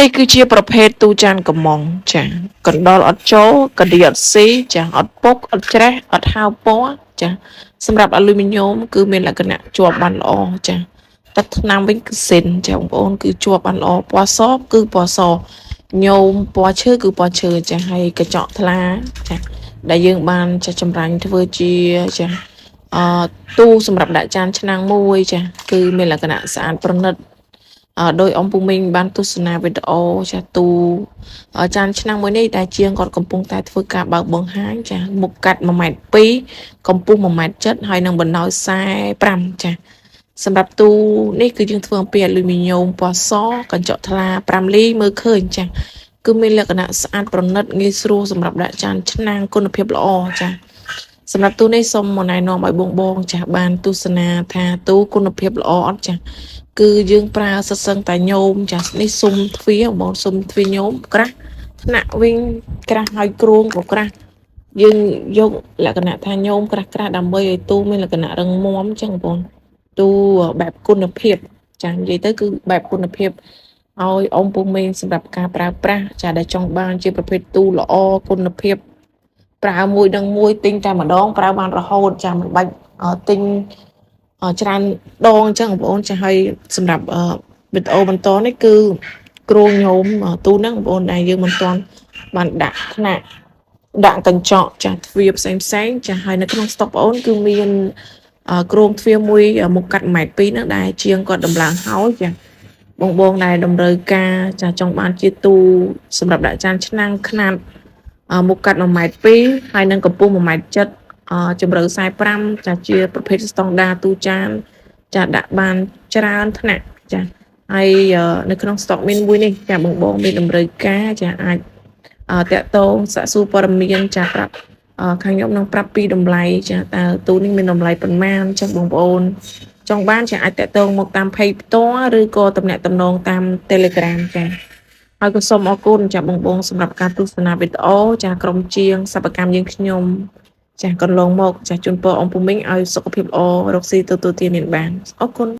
នេះគឺជាប្រភេទទូចានកំងចាកណ្ដុរអត់ចូលកឌីអត់ស៊ីចាអត់ពុកអត់ច្រេះអត់ហៅពណ៌ចាសម្រាប់អាលុយមីញ៉ូមគឺមានលក្ខណៈជាប់បានល្អចាទឹកថ្នាំវិញគឺសិនចាបងប្អូនគឺជាប់បានល្អពណ៌សគឺពណ៌សញោមពណ៌ឈើគឺពណ៌ឈើចាហើយកញ្ចក់ថ្លាចាដែលយើងបានចាចម្រាញ់ធ្វើជាចាអទូសម្រាប់ដាក់ចានឆ្នាំងមួយចាគឺមានលក្ខណៈស្អាតប្រណិតដោយអំពូមីងបានទស្សនាវីដេអូចាទូចានឆ្នាំងមួយនេះដែលជាងគាត់កំពុងតែធ្វើការបើកបង្ហាញចាមុខកាត់1.2 ម៉ែត្រកម្ពស់1.7 ម៉ែត្រហើយនឹងបណ្ដោយ45ចាសម្រាប់ទូនេះគឺយើងធ្វើអំពីអាលុយមីញ៉ូមពណ៌សកញ្ចក់ថ្លា5លីមើលឃើញចាគឺមានលក្ខណៈស្អាតប្រណិតងាយស្រួលសម្រាប់ដាក់ចានឆ្នាំងគុណភាពល្អចាសម្រាប់ទូនេះសូមមកណែនាំឲ្យបងចាស់បានទស្សនាថាទូគុណភាពល្អអត់ចាគឺយើងប្រើសិតសឹងតែញោមចានេះសុំទ្វាបងសុំទ្វាញោមក្រាស់ថ្នាក់វិញក្រាស់ហើយគ្រួងក៏ក្រាស់យើងយកលក្ខណៈថាញោមក្រាស់ដើម្បីឲ្យទូមានលក្ខណៈរឹងមាំចឹងបងទូបែបគុណភាពចានិយាយទៅគឺបែបគុណភាពឲ្យអ៊ំពូមីងសម្រាប់ការប្រើប្រាស់ចាដែលចង់បានជាប្រភេទទូល្អគុណភាពប្រើមួយនឹងមួយទិញតែម្ដងប្រើបានរហូតចាមិនបាច់ទិញច្រើនដងអញ្ចឹងបងប្អូនចាឲ្យសម្រាប់វីដេអូបន្តនេះគឺគ្រូញោមទូហ្នឹងបងប្អូនដែលយើងមិនទាន់បានដាក់ថ្នាក់ដាក់កញ្ចក់ចាទ្វារផ្សេងចាហើយនៅក្នុងស្តុកបងប្អូនគឺមានគ្រោងទ្វារមួយមុខកាត់1.2 ម៉ែត្រហ្នឹងដែលជាងគាត់ដំឡើងហើយចាបងដែលតម្រូវការចាចង់បានជាទូសម្រាប់ដាក់ចានឆ្នាំងខ្នាតមុខកាត់1.2 ម៉ែត្រហើយនឹងកម្ពស់1.7 ម៉ែត្រជម្រៅ45ចាជាប្រភេទស្តង់ដារទូចានចាដាក់បានច្រើនថ្នាក់ចាហើយនៅក្នុងស្តុកមានមួយនេះចាបងមានតម្រូវការចាអាចតាក់ទងសាកសួរព័ត៌មានចាប្រាប់ខាងខ្ញុំនឹងប្រាប់ពីតម្លៃចាតើទូនេះមានតម្លៃប៉ុន្មានចឹងបងប្អូនចង់បានចាអាចតាក់ទងមកតាម page ផ្ទាល់ឬក៏ទំនាក់ទំនងតាម Telegram ចាហើយក៏សូមអរគុណចាបងសម្រាប់ការទស្សនាវីដេអូចាក្រុមជាងសិប្បកម្មយើងខ្ញុំចាកន្លងមកចាជូនពរអ៊ំពូមីងឲ្យសុខភាពល្អរកស៊ីទទួលទានមានបានអរគុណ